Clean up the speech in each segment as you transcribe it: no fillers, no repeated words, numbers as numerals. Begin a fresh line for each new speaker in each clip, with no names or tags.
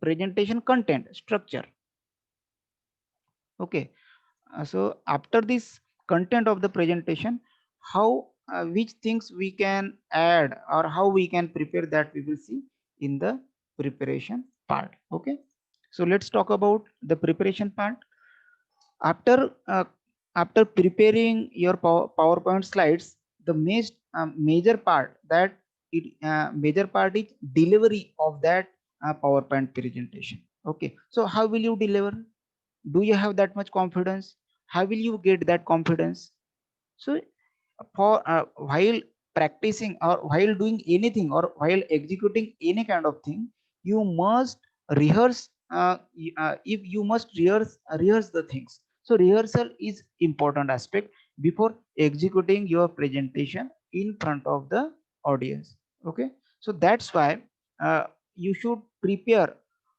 presentation content structure. Okay, so after this content of the presentation, how which things we can add or how we can prepare, that we will see in the preparation part. Okay, so let's talk about the preparation part. After after preparing your PowerPoint slides, the major part that major part is delivery of that PowerPoint presentation. Okay, so how will you deliver? Do you have that much confidence? How will you get that confidence? So for while practicing or while doing anything or while executing any kind of thing, you must rehearse. If you must rehearse the things, so rehearsal is important aspect before executing your presentation in front of the audience. Okay, so that's why you should prepare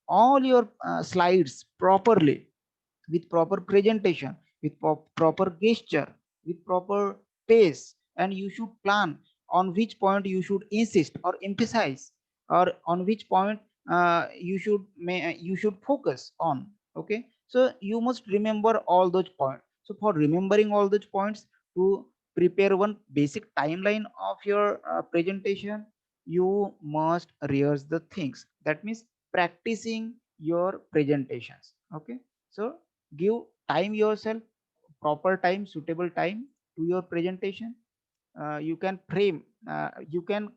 all your slides properly, with proper presentation, with proper gesture, with proper pace, and you should plan on which point you should insist or emphasize, or on which point you should focus on. Okay, so you must remember all those points. So for remembering all those points, to prepare one basic timeline of your presentation, you must rehearse the things. That means practicing your presentations. Okay, so give time yourself, proper time, suitable time to your presentation. You can frame, you can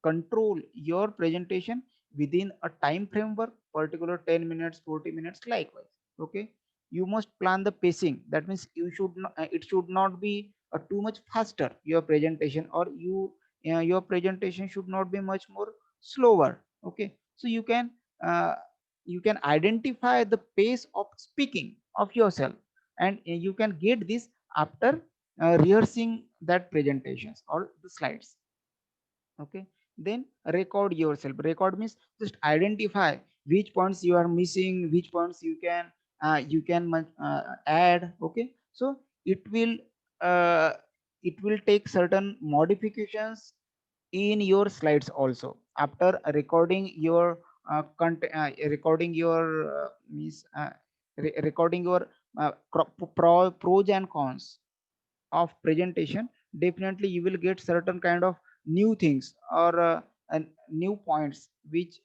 control your presentation within a time framework, particular 10 minutes, 40 minutes, likewise. Okay, you must plan the pacing. That means you should not, it should not be too much faster your presentation, or your presentation should not be much more slower. Okay, so uh, you can identify the pace of speaking of yourself, and you can get this after rehearsing that presentations or the slides. Okay, then record yourself. Record means just identify which points you are missing, which points you can add. Okay, so it will uh, it will take certain modifications in your slides also after recording your recording your means recording your pros and cons of presentation. Definitely you will get certain kind of new things, or new points which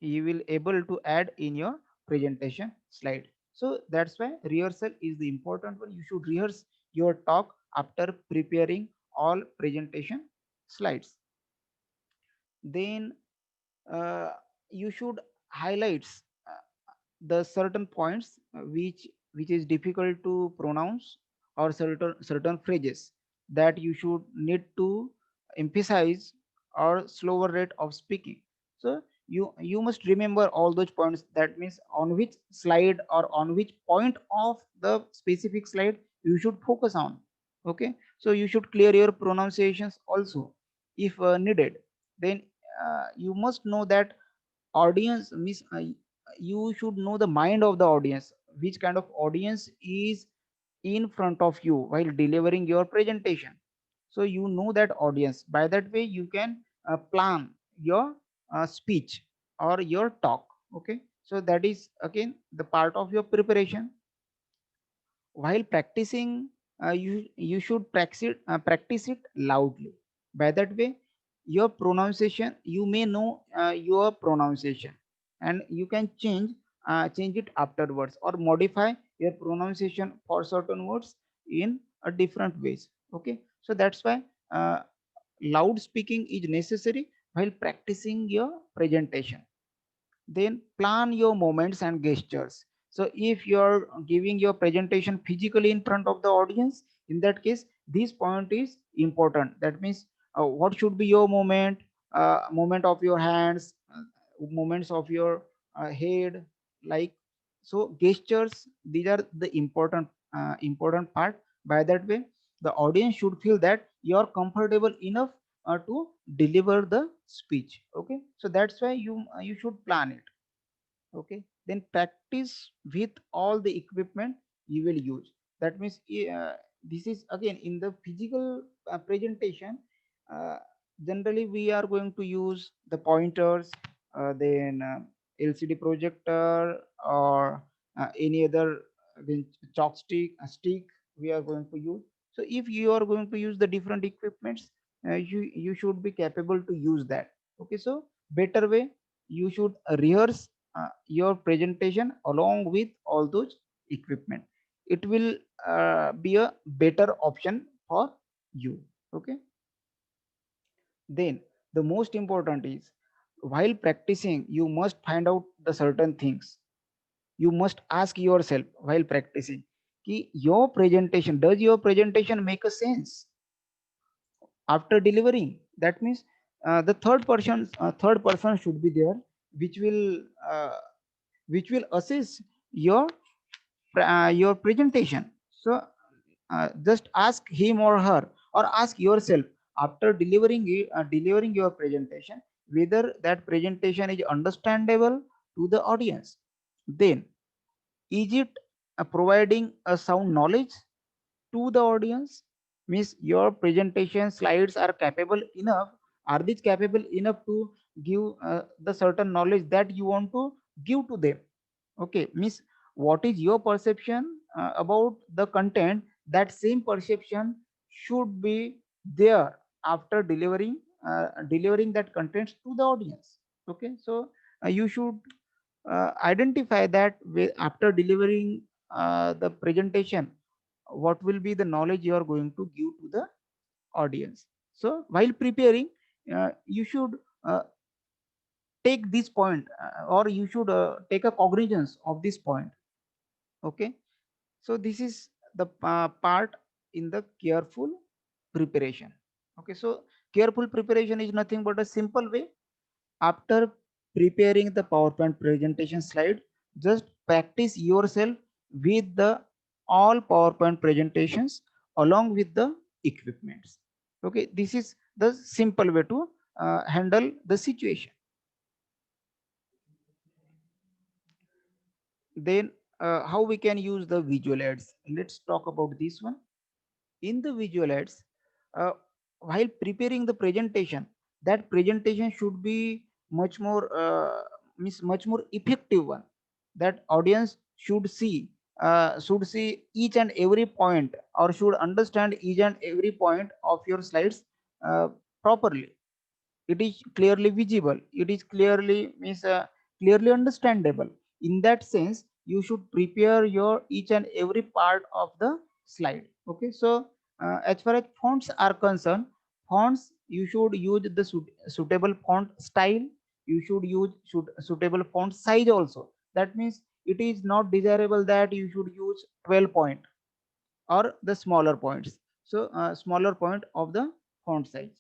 you will able to add in your presentation slide. So that's why rehearsal is the important one. You should rehearse your talk after preparing all presentation slides. Then you should highlight the certain points which is difficult to pronounce, or certain phrases that you should need to emphasize, or slower rate of speaking. So you must remember all those points. That means on which slide or on which point of the specific slide you should focus on. Okay, so you should clear your pronunciations also if needed. Then you must know that audience means you should know the mind of the audience, which kind of audience is in front of you while delivering your presentation. So you know that audience. By that way you can plan your speech or your talk. Okay, so that is again the part of your preparation. While practicing, you should practice it loudly. By that way your pronunciation, you may know your pronunciation, and you can change it afterwards, or modify your pronunciation for certain words in a different ways. Okay, so that's why uh, loud speaking is necessary while practicing your presentation. Then plan your moments and gestures. So if you're giving your presentation physically in front of the audience, in that case this point is important. That means what should be your moment of your hands, moments of your head, like. So gestures, these are the important part. By that way the audience should feel that you are comfortable enough to deliver the speech. Okay, so that's why you should plan it. Okay, then practice with all the equipment you will use. That means this is again in the physical presentation. uh, Generally we are going to use the pointers, then LCD projector or any other chalk stick we are going to use. So if you are going to use the different equipments, you should be capable to use that. Okay, so better way, you should rehearse your presentation along with all those equipment. It will be a better option for you. Okay, then the most important is, while practicing you must find out the certain things. You must ask yourself while practicing, your presentation, does your presentation make a sense after delivering? That means the third person should be there, which will uh, assess your your presentation. So just ask him or her, or ask yourself after delivering your presentation, whether that presentation is understandable to the audience. Then, is it providing a sound knowledge to the audience? Means your presentation slides are capable enough, are these capable enough to give the certain knowledge that you want to give to them? Okay, means what is your perception about the content, that same perception should be there after delivering that content to the audience. Okay, so you should identify that after delivering the presentation, what will be the knowledge you are going to give to the audience. So while preparing, you should take this point, or you should take a cognizance of this point. Okay, so this is the part in the careful preparation. Okay, so careful preparation is nothing but a simple way. After preparing the PowerPoint presentation slide, just practice yourself with the all PowerPoint presentations along with the equipments. Okay, this is the simple way to handle the situation. Then how we can use the visual aids? Let's talk about this one. In the visual aids, uh, while preparing the presentation, that presentation should be much more much more effective one. That audience should see each and every point, or should understand each and every point of your slides uh, properly. It is clearly visible, it is clearly understandable. In that sense, you should prepare your each and every part of the slide. Okay, so as far as fonts are concerned, fonts, you should use the suitable font style. You should use suitable font size also. That means it is not desirable that you should use 12 point or the smaller points. So smaller point of the font size.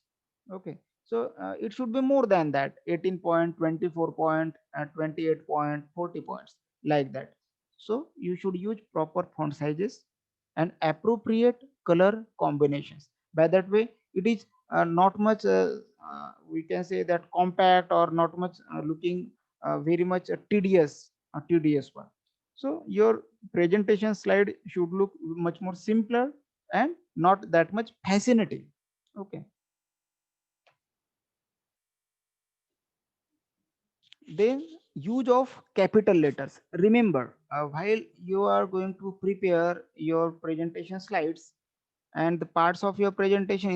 Okay, so it should be more than that, 18 point, 24 point, 28 point, 40 points, like that. So you should use proper font sizes and appropriate color combinations. By that way, it is not much we can say that compact, or not much looking very much tedious one. So your presentation slide should look much more simpler and not that much fascinating. Okay, then use of capital letters. Remember, while you are going to prepare your presentation slides and the parts of your presentation,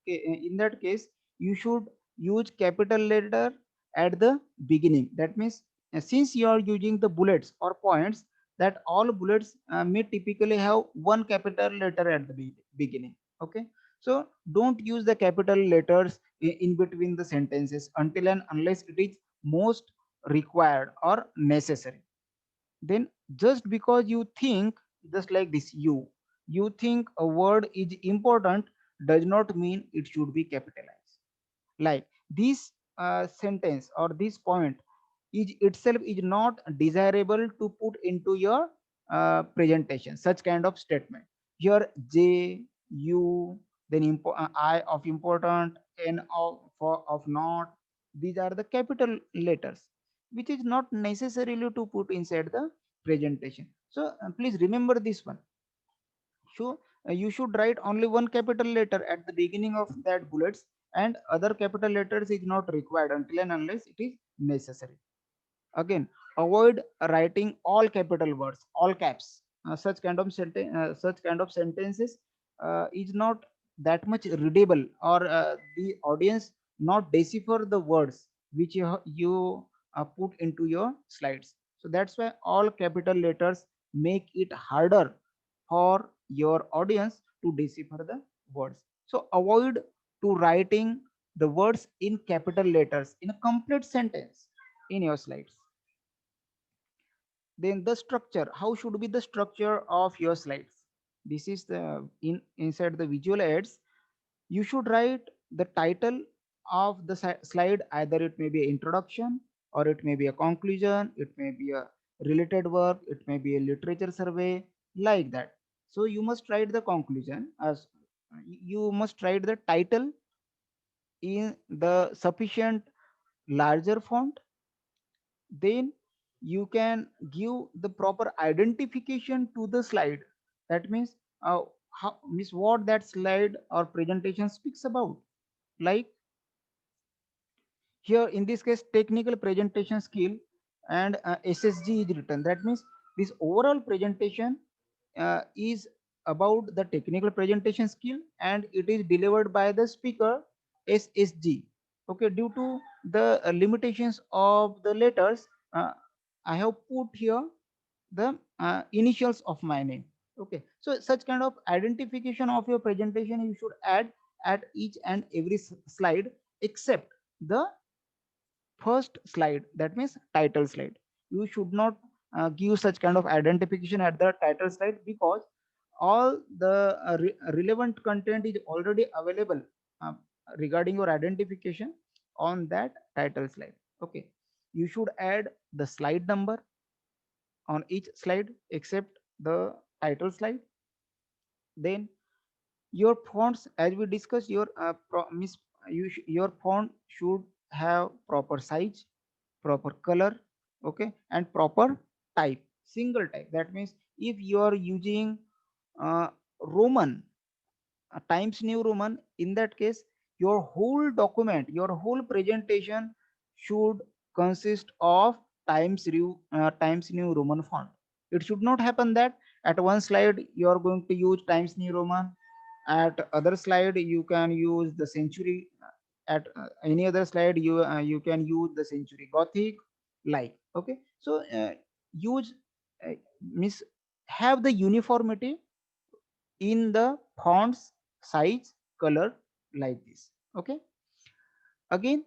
in that case, you should use capital letter at the beginning. That means since you are using the bullets or points, that all bullets may typically have one capital letter at the beginning. Okay, so don't use the capital letters in between the sentences until and unless it is most required or necessary. Then, just because you think, just like this, you think a word is important, does not mean it should be capitalized. Like this sentence or this point is itself is not desirable to put into your presentation. Such kind of statement here, J, U, then I of important, N of not, these are the capital letters, which is not necessarily to put inside the presentation. So please remember this one. So you should write only one capital letter at the beginning of that bullets, and other capital letters is not required until and unless it is necessary. Again, avoid writing all capital words, all caps. Such kind of sentences is not that much readable, or the audience not decipher the words which you put into your slides. So that's why all capital letters make it harder for your audience to decipher the words. So avoid to writing the words in capital letters in a complete sentence in your slides. Then the structure, how should be the structure of your slides? This is the inside the visual aids. You should write the title of the slide, either it may be an introduction, or it may be a conclusion, it may be a related work, it may be a literature survey, like that. So you must write the conclusion as, you must write the title in the sufficient larger font. Then you can give the proper identification to the slide. That means how means what that slide or presentation speaks about. Like here in this case, technical presentation skill and SSG is written. That means this overall presentation is about the technical presentation skill, and it is delivered by the speaker, SSG. Okay, due to the limitations of the letters, I have put here the initials of my name. Okay, so such kind of identification of your presentation you should add at each and every slide, except the first slide, that means title slide. You should not give such kind of identification at the title slide, because all the relevant content is already available uh, regarding your identification on that title slide. Okay, you should add the slide number on each slide except the title slide. Then your fonts, as we discussed, your your font should have proper size, proper color, okay, and proper type, single type. That means if you are using Roman, Times New Roman, in that case your whole document, your whole presentation should consist of Times New Roman font. It should not happen that at one slide you are going to use Times New Roman, at other slide you can use the Century, at any other slide you can use the Century Gothic, like. Okay, so use uh, miss have the uniformity in the fonts, size, color, like this. Okay, again,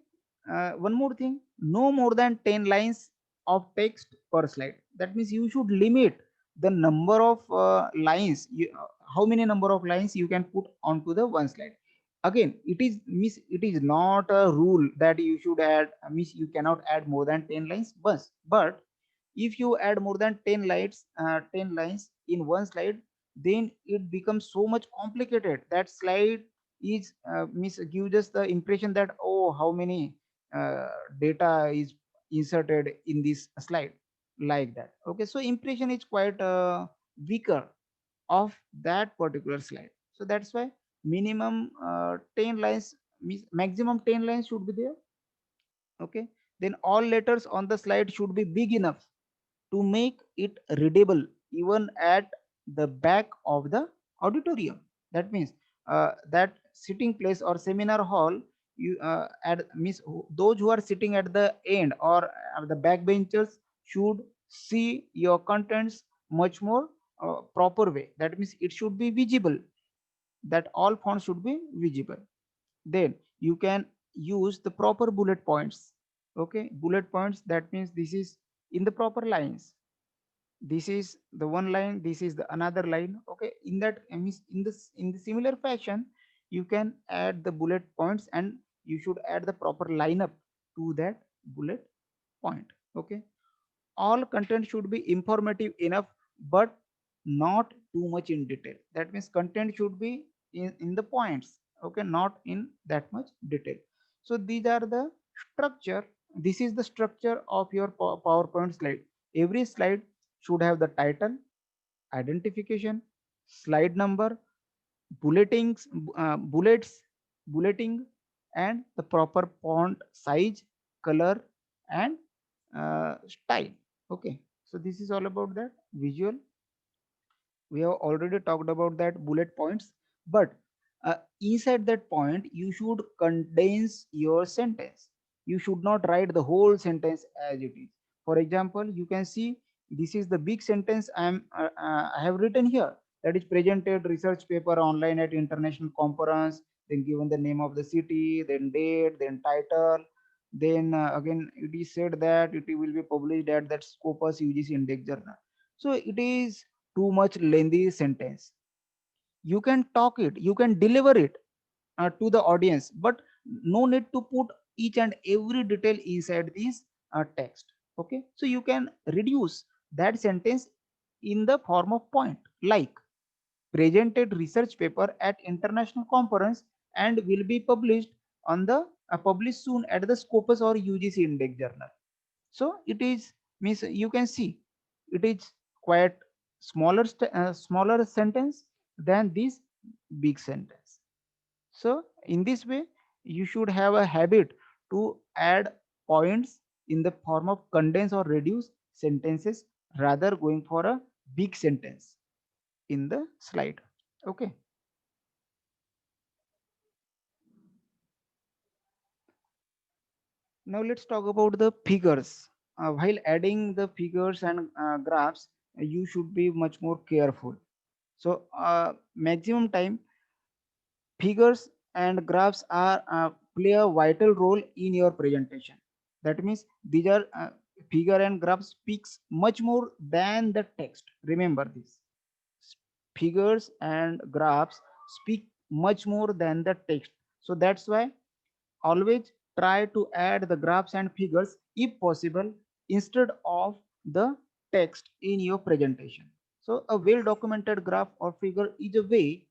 one more thing, no more than 10 lines of text per slide. That means you should limit the number of lines, how many number of lines you can put onto the one slide. Again, it is not a rule that you should add, means you cannot add more than 10 lines, but if you add more than 10 lines in one slide, then it becomes so much complicated. That slide is gives us the impression that, oh, how many uh, data is inserted in this slide, like that. Okay, so impression is quite weaker of that particular slide. So that's why minimum 10 lines, maximum 10 lines should be there. Okay, then all letters on the slide should be big enough to make it readable even at the back of the auditorium. That means that sitting place or seminar hall, you at means those who are sitting at the end or the back benchers should see your contents much more proper way. That means it should be visible, that all fonts should be visible. Then you can use the proper bullet points. Okay, bullet points, that means this is in the proper lines. This is the one line, this is the another line. Okay, in that means in the similar fashion you can add the bullet points, and you should add the proper lineup to that bullet point. Okay, all content should be informative enough, but not too much in detail. That means content should be in the points, okay, not in that much detail. So these are the structure. This is the structure of your PowerPoint slide. Every slide should have the title, identification, slide number, bulletings, bullets, bulleting, and the proper font size, color, and style. Okay, so this is all about that visual. We have already talked about that bullet points, but inside that point you should condense your sentence. You should not write the whole sentence as it is. For example, you can see this is the big sentence I have written here, that is presented research paper online at international conference, then given the name of the city, then date, then title, then again it is said that it will be published at that Scopus UGC Index journal. So it is too much lengthy sentence. You can talk it, you can deliver it to the audience, but no need to put each and every detail inside this text. Okay, so you can reduce that sentence in the form of point, like presented research paper at international conference and will be published on the published soon at the Scopus or UGC Index journal. So it is, means you can see it is quite smaller sentence than this big sentence. So in this way you should have a habit to add points in the form of condense or reduce sentences rather going for a big sentence in the slide. Okay, now let's talk about the figures. While adding the figures and graphs, you should be much more careful. So maximum time figures and graphs are play a vital role in your presentation. That means these are figure and graph speaks much more than the text. Remember this. Figures and graphs speak much more than the text. So that's why always try to add the graphs and figures if possible instead of the text in your presentation. So a well documented graph or figure is a way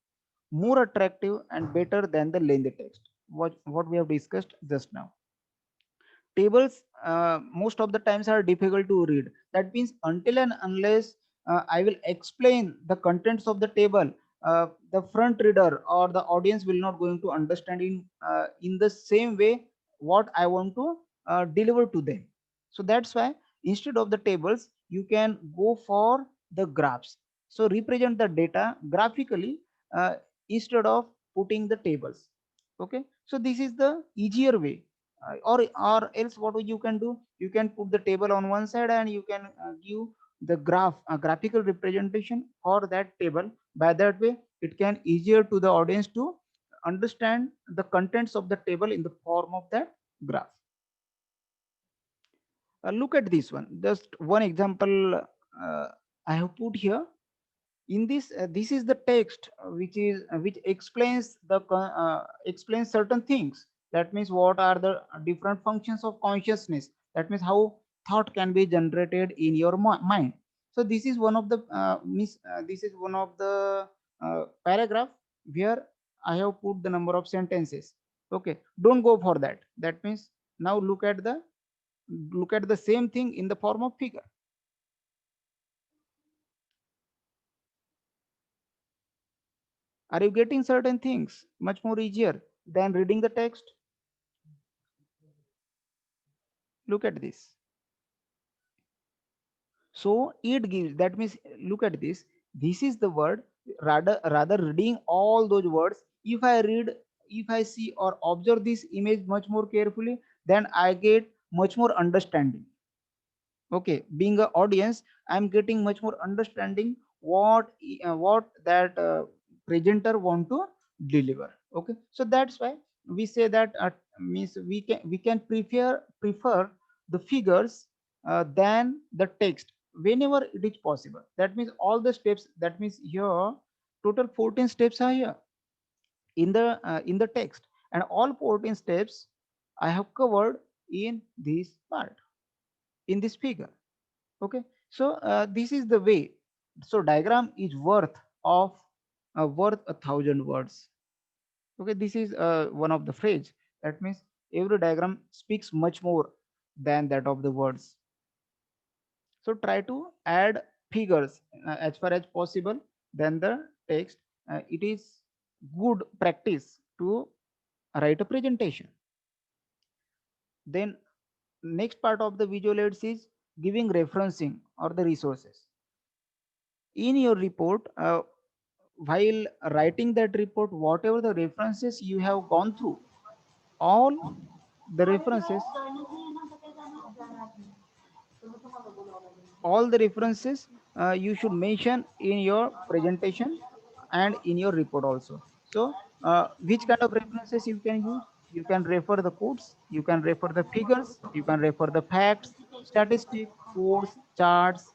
more attractive and better than the lengthy text. What we have discussed just now. Tables most of the times are difficult to read. That means until and unless I will explain the contents of the table, the front reader or the audience will not going to understand in the same way what I want to deliver to them. So that's why instead of the tables you can go for the graphs. So represent the data graphically uh, instead of putting the tables. Okay, so this is the easier way. Or else what you can do, you can put the table on one side and you can give the graph a graphical representation for that table. By that way it can easier to the audience to understand the contents of the table in the form of that graph. Look at this one, just one example I have put here. In this this is the text which explains explains certain things. That means what are the different functions of consciousness, that means how thought can be generated in your mind. So this is one of the this is one of the paragraph where I have put the number of sentences. Okay, don't go for that. That means now look at the same thing in the form of figure. Are you getting certain things much more easier than reading the text? Look at this. So it gives, that means look at this. This is the word. Rather reading all those words, if I see or observe this image much more carefully, then I get much more understanding. Okay, being an audience I'm getting much more understanding what that presenter want to deliver. Okay, so that's why we say that means we can prefer the figures than the text whenever it is possible. That means all the steps, that means here total 14 steps are here in the text, and all 14 steps I have covered in this part, in this figure. Okay, so this is the way. So diagram is worth 1,000 words. Okay, this is one of the phrase. That means every diagram speaks much more than that of the words. So try to add figures as far as possible than the text. It is good practice to write a presentation. Then next part of the visual aids is giving referencing or the resources in your report. While writing that report, whatever the references you have gone through, all the references, you should mention in your presentation and in your report also. So which kind of references you can use? You can refer the quotes, you can refer the figures, you can refer the facts, statistics, codes, charts,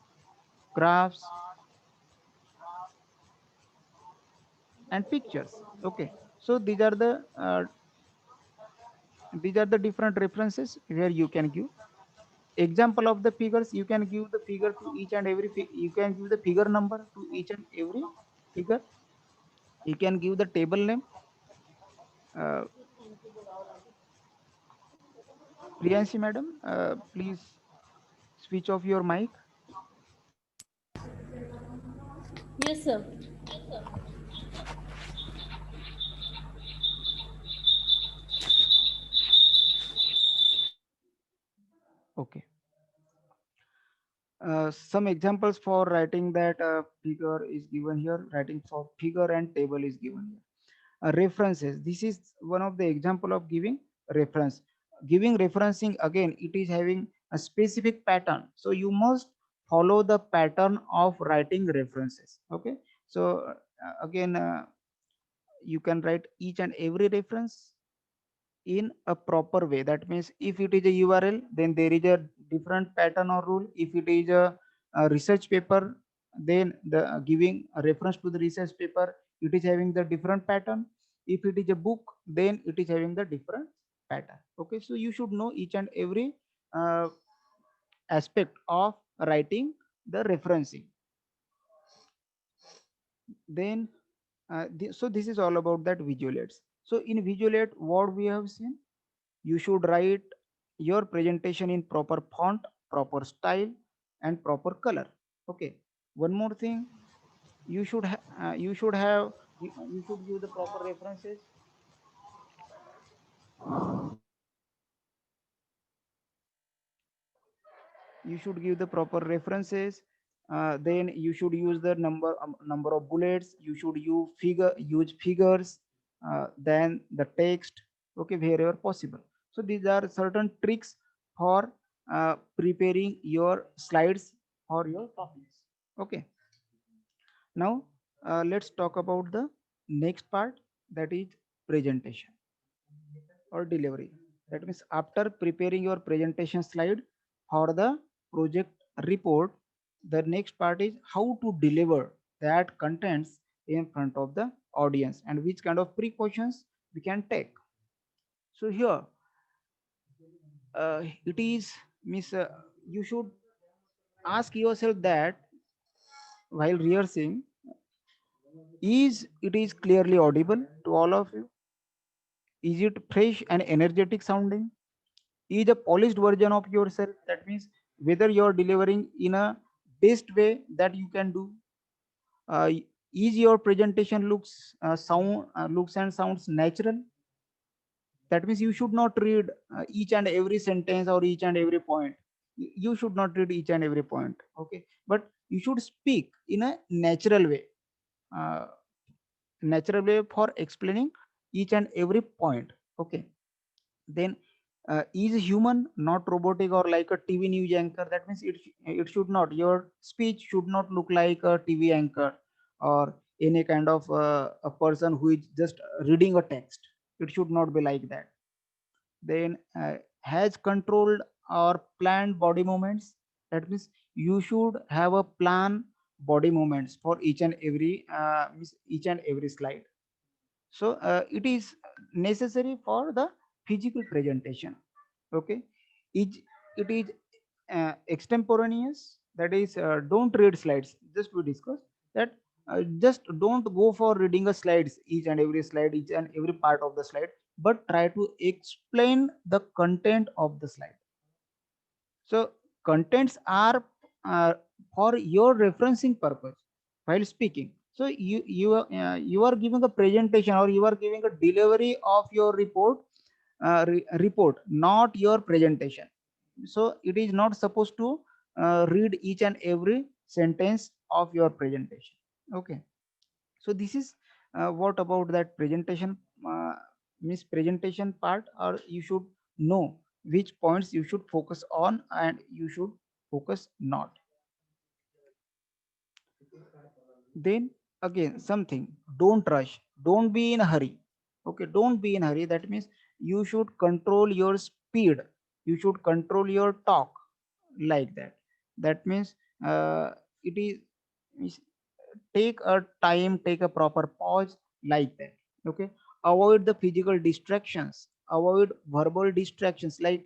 graphs, and pictures. Okay, so these are the different references where you can give example of the figures. You can give the figure to each and every you can give the figure number to each and every figure. You can give the table name. uh, Priyanshi madam, please switch off your mic.
Yes, sir.
Okay, some examples for writing that figure is given here. Writing for figure and table is given here. References, this is one of the example of giving reference. Giving referencing, again, it is having a specific pattern, so you must follow the pattern of writing references. Okay, so again, you can write each and every reference in a proper way. That means if it is a URL, then there is a different pattern or rule. If it is a research paper, then the giving a reference to the research paper, it is having the different pattern. If it is a book, then it is having the different pattern. Okay, so you should know each and every uh, aspect of writing the referencing. Then so this is all about that visual aids. So in visual aid, what we have seen, you should write your presentation in proper font, proper style, and proper color. Okay, one more thing, you should have you should give the proper references. You should give the proper references. Then you should use the number of bullets. You should use figures, then the text. Okay, wherever possible. So these are certain tricks for preparing your slides or your topics. Okay, now let's talk about the next part, that is presentation or delivery. That means after preparing your presentation slide for the project report, the next part is how to deliver that contents in front of the audience and which kind of precautions we can take. So here, it is means you should ask yourself that while rehearsing, is it is clearly audible to all of you? Is it fresh and energetic sounding? Is a polished version of yourself? That means whether you're delivering in a best way that you can do. uh, is your presentation looks and sounds natural? That means you should not read each and every sentence or each and every point. You should not read each and every point. Okay, but you should speak in a uh, natural way for explaining each and every point. Okay, then is human, not robotic or like a TV news anchor. That means it should not, your speech should not look like a TV anchor or any kind of a person who is just reading a text. It should not be like that. Then has controlled or planned body movements. That means you should have a plan body movements for each and every slide. So it is necessary for the physical presentation. Okay, it is extemporaneous. That is, don't read slides. Just we discuss that. Just don't go for reading a slides, each and every slide, each and every part of the slide, but try to explain the content of the slide. So contents are uh, for your referencing purpose while speaking. So you are giving a presentation or you are giving a delivery of your report, not your presentation. So it is not supposed to read each and every sentence of your presentation. Okay, so this is what about that presentation, uh, means presentation part, or you should know which points you should focus on and you should focus not. Then again, something, don't rush, don't be in a hurry. Okay, don't be in a hurry, that means you should control your speed, you should control your talk, like that. That means it is, take a time, take a proper pause, like that. Okay, avoid the physical distractions, avoid verbal distractions, like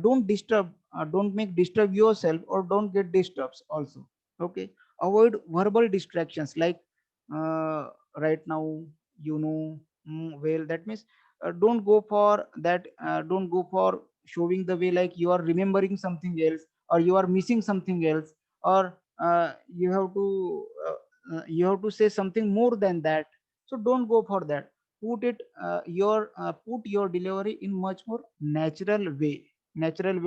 don't disturb, don't make disturb yourself, or don't get disturbed also. Okay, avoid verbal distractions, like uh, right now, you know, well, that means don't go for that, don't go for showing the way like you are remembering something else, or you are missing something else, or you have to say something more than that. So don't go for that. Put it put your delivery in much more natural way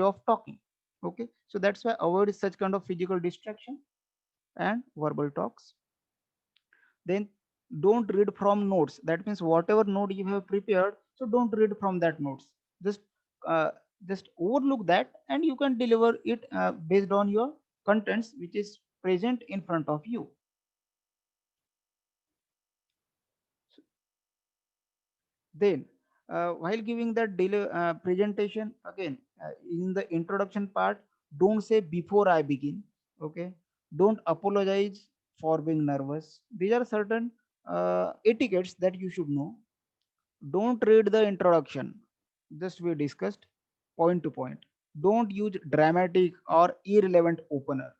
of talking. Okay, so that's why avoid such kind of physical distraction and verbal talks. Then don't read from notes, that means whatever note you have prepared, so don't read from that notes. Just uh, just overlook that, and you can deliver it based on your contents which is present in front of you. Then, while giving that presentation, again, in the introduction part, don't say before I begin. Okay, don't apologize for being nervous. These are certain etiquettes that you should know. Don't read the introduction. Just we discussed point to point. Don't use dramatic or irrelevant opener.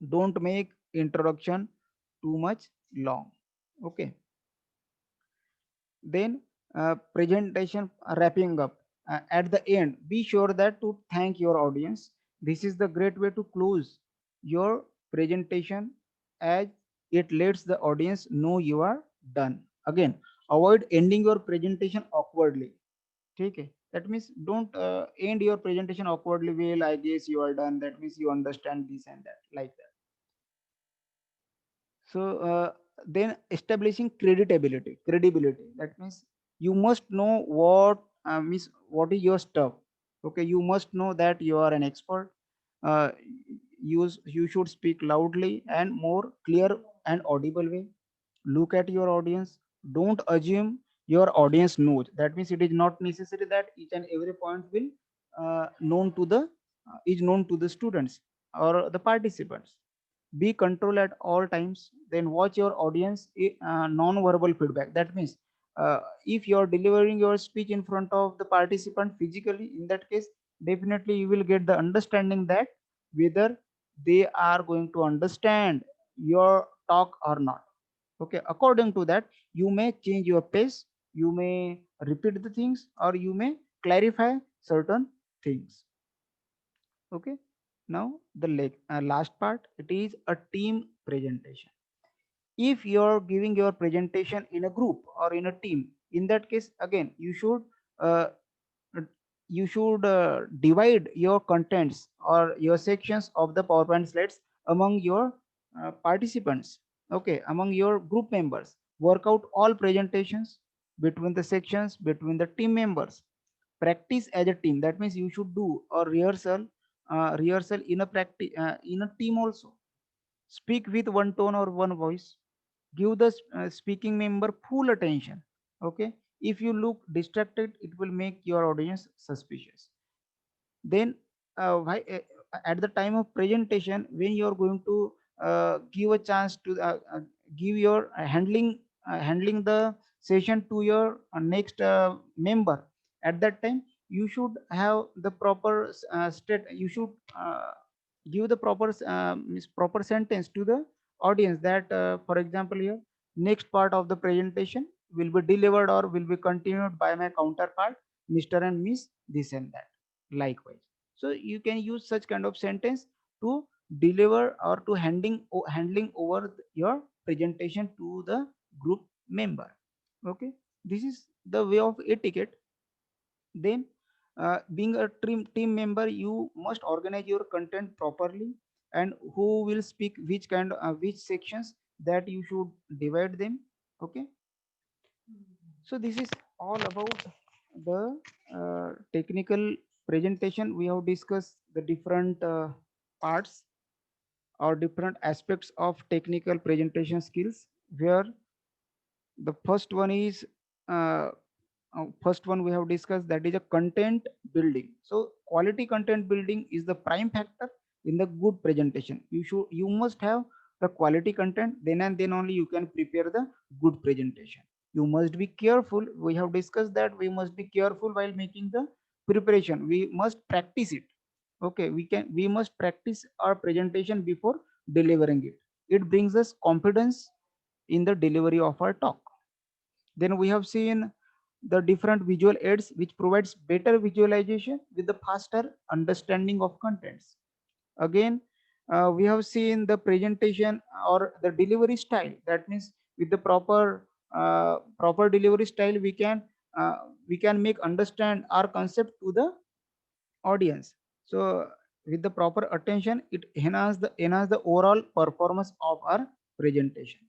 Don't make introduction too much long. Okay, then presentation wrapping up, at the end be sure that to thank your audience. This is the great way to close your presentation, as it lets the audience know you are done. Again, avoid ending your presentation awkwardly. Okay, that means don't end your presentation awkwardly, well, I guess you are done, that means you understand this and that, like that. So then establishing credibility. That means you must know what means what is your stuff. Okay, you must know that you are an expert. Uh, you should speak loudly and more clear and audible way. Look at your audience. Don't assume your audience knows. That means it is not necessary that each and every point will known to the is known to the students or the participants. Be control at all times. Then watch your audience non-verbal feedback. That means if you're delivering your speech in front of the participant physically, in that case definitely you will get the understanding that whether they are going to understand your talk or not. Okay, according to that you may change your pace, you may repeat the things, or you may clarify certain things. Okay, now the last part, it is a team presentation. If you're giving your presentation in a group or in a team, in that case again uh, you should divide your contents or your sections of the PowerPoint slides among your participants. Okay, among your group members, work out all presentations between the sections, between the team members. Practice as a team, that means you should do a rehearsal in a practice in a team also. Speak with one tone or one voice. Give the speaking member full attention. Okay, if you look distracted, it will make your audience suspicious. Then at the time of presentation, when you are going to give a chance to give your handling the session to your next member, at that time you should have the proper state, you should give the proper sentence to the audience, that for example here, next part of the presentation will be delivered or will be continued by my counterpart, Mr. and Miss this and that, likewise. So you can use such kind of sentence to deliver or to handling over your presentation to the group member. Okay, this is the way of etiquette. Then being a team member, you must organize your content properly, and who will speak which sections, that you should divide them. Okay, so this is all about the technical presentation. We have discussed the different parts or different aspects of technical presentation skills, where the uh, first one we have discussed, that is a content building. So quality content building is the prime factor in the good presentation. You must have the quality content, then and then only you can prepare the good presentation. You must be careful. We have discussed that we must be careful while making the preparation. We must practice it. Okay, we must practice our presentation before delivering it. It brings us confidence in the delivery of our talk. Then we have seen the different visual aids which provides better visualization with the faster understanding of contents. Again, we have seen the presentation or the delivery style. That means with the proper delivery style, uh, we can make understand our concept to the audience. So with the proper attention, it enhance the overall performance of our presentation.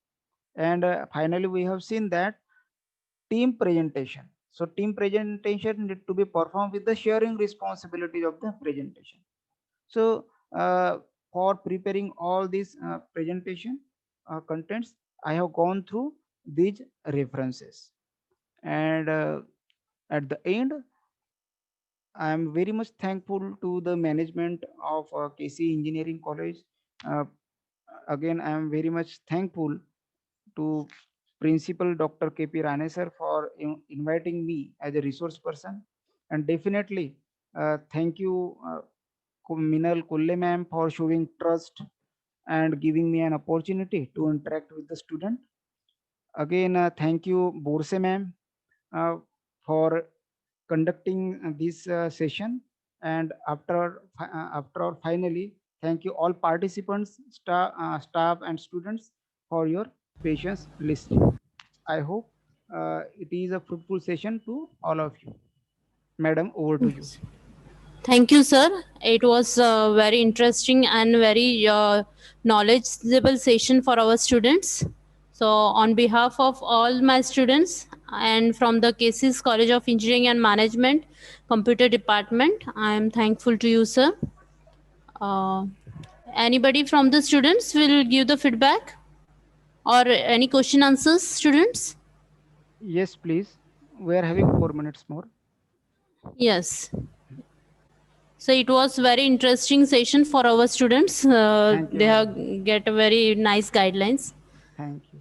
And finally, we have seen that team presentation. So team presentation need to be performed with the sharing responsibility of the presentation. So for preparing all these presentation contents, I have gone through these references. And at the end, I am very much thankful to the management of KC Engineering College. uh, Again, I am very much thankful to Principal Dr. KP Rane sir for inviting me as a resource person. And definitely, thank you, Minal Kulle ma'am, for showing trust and giving me an opportunity to interact with the student. Again, thank you, Borse ma'am, uh, for conducting this session. And after finally, thank you all participants, staff and students for your patience listening. I hope it is a fruitful session to all of you. Madam, over to you.
Thank you, sir. It was a very interesting and very knowledgeable session for our students. So, on behalf of all my students and from the Cases College of Engineering and Management, Computer Department, I am thankful to you, sir. Uh, Anybody from the students will give the feedback or any question answers, students?
Yes, please. We are having 4 minutes more.
Yes. So it was very interesting session for our students.
Thank you,
They
madam.
have get a very nice guidelines.
Thank you.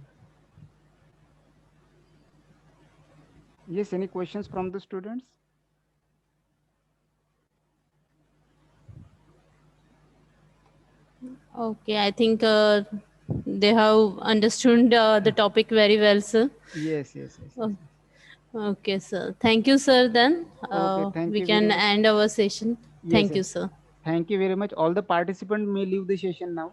Yes, any questions from the students?
Okay, I think they have understood the topic very well, sir.
Yes, yes, yes, yes,
Oh,
yes.
okay, sir. Thank you, sir. Then
Okay, thank
we
you very
can
much.
end our session.
Yes,
Thank you,
yes.
sir.
Thank you very much. All the participants may leave the session now.